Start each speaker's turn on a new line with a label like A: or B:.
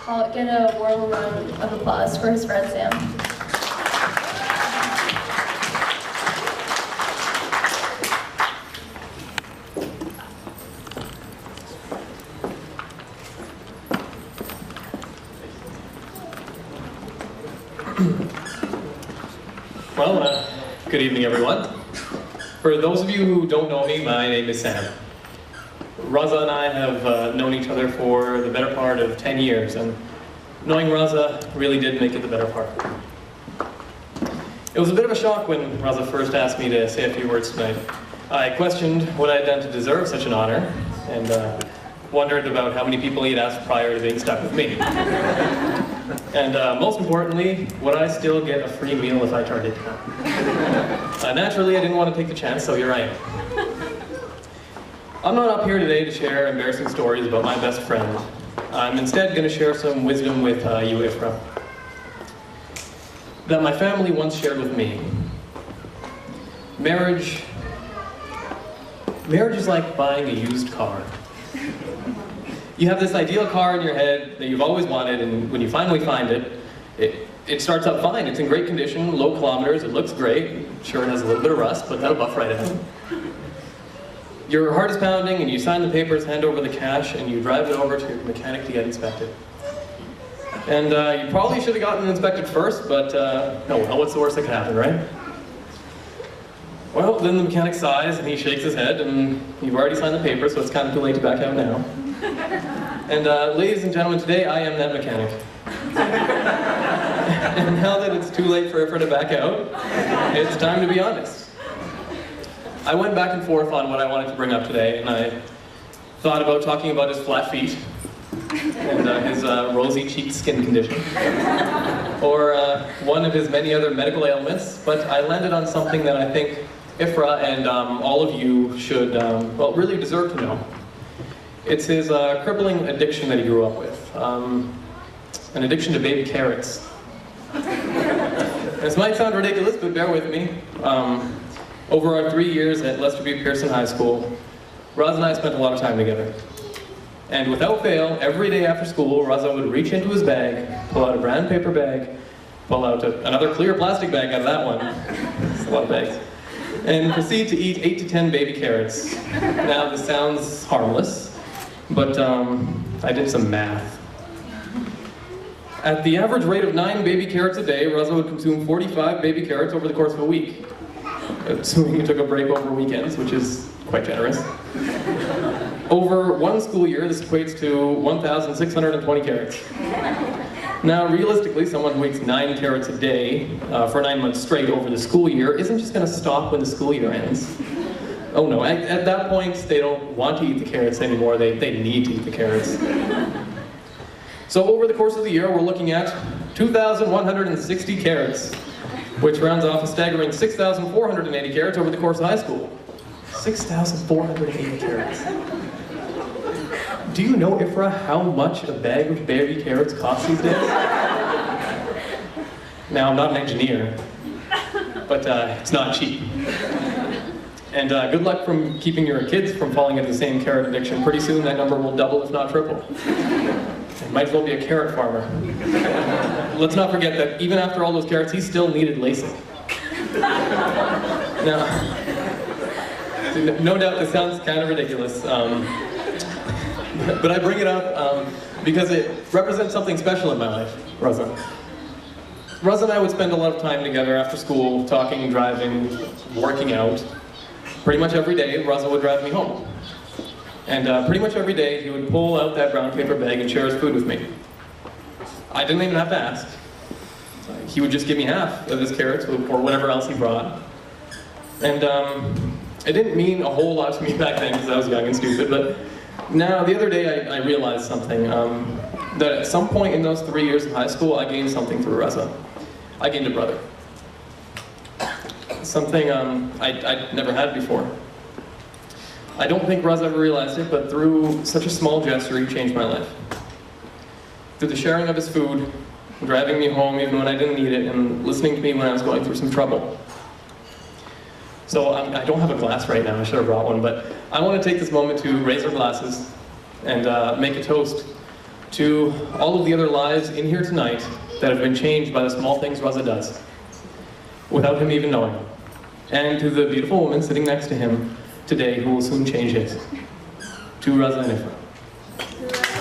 A: I'll get a warm round of applause for his friend Sam.
B: Well, good evening, everyone. For those of you who don't know me, my name is Sam. Raza and I have known each other for the better part of 10 years, and knowing Raza really did make it the better part. It was a bit of a shock when Raza first asked me to say a few words tonight. I questioned what I had done to deserve such an honor, and wondered about how many people he had asked prior to being stuck with me. And most importantly, would I still get a free meal if I turned it down? Naturally, I didn't want to take the chance, so here I am. I'm not up here today to share embarrassing stories about my best friend. I'm instead going to share some wisdom with you, Ifra, that my family once shared with me. Marriage is like buying a used car. You have this ideal car in your head that you've always wanted, and when you finally find it, it starts out fine. It's in great condition, low kilometers, it looks great. Sure, it has a little bit of rust, but that'll buff right out. Your heart is pounding, and you sign the papers, hand over the cash, and you drive it over to your mechanic to get inspected. And you probably should have gotten it inspected first, but oh well, what's the worst that could happen, right? Well, then the mechanic sighs, and he shakes his head, and you've already signed the papers, so it's kind of too late to back out now. And ladies and gentlemen, today I am that mechanic. And now that it's too late for Ifra to back out, it's time to be honest. I went back and forth on what I wanted to bring up today, and I thought about talking about his flat feet, and his rosy-cheeked skin condition, or one of his many other medical ailments, but I landed on something that I think Ifra and all of you should, well, really deserve to know. It's his crippling addiction that he grew up with, an addiction to baby carrots. This might sound ridiculous, but bear with me. Over our 3 years at Lester B. Pearson High School, Raza and I spent a lot of time together. And without fail, every day after school, Raza would reach into his bag, pull out a brown paper bag, pull out another clear plastic bag out of that one. That's a lot of bags. And proceed to eat 8 to 10 baby carrots. Now, this sounds harmless, but I did some math. At the average rate of 9 baby carrots a day, Raza would consume 45 baby carrots over the course of a week. Assuming he took a break over weekends, which is quite generous. Over one school year, this equates to 1,620 carrots. Now, realistically, someone who eats 9 carrots a day for 9 months straight over the school year isn't just going to stop when the school year ends. Oh no, at that point, they don't want to eat the carrots anymore, they need to eat the carrots. So over the course of the year, we're looking at 2,160 carrots, which rounds off a staggering 6,480 carrots over the course of high school. 6,480 carrots. Do you know, Ifra, how much a bag of baby carrots costs these days? Now, I'm not an engineer, but it's not cheap. And good luck from keeping your kids from falling into the same carrot addiction. Pretty soon that number will double, if not triple. It might as well be a carrot farmer. Let's not forget that even after all those carrots, he still needed LASIK. Now, no doubt this sounds kind of ridiculous, but I bring it up because it represents something special in my life, Raza. Raza and I would spend a lot of time together after school, talking, driving, working out. Pretty much every day, Raza would drive me home. And pretty much every day, he would pull out that brown paper bag and share his food with me. I didn't even have to ask. He would just give me half of his carrots or whatever else he brought. And it didn't mean a whole lot to me back then because I was young and stupid, but now, the other day, I realized something. That at some point in those 3 years of high school, I gained something through Raza. I gained a brother. Something I'd never had before. I don't think Raza ever realized it, but through such a small gesture, he changed my life. Through the sharing of his food, driving me home even when I didn't need it, and listening to me when I was going through some trouble. So I don't have a glass right now, I should have brought one, but I want to take this moment to raise our glasses and make a toast to all of the other lives in here tonight that have been changed by the small things Raza does, without him even knowing. And to the beautiful woman sitting next to him today who will soon change his. To Raza and Ifra.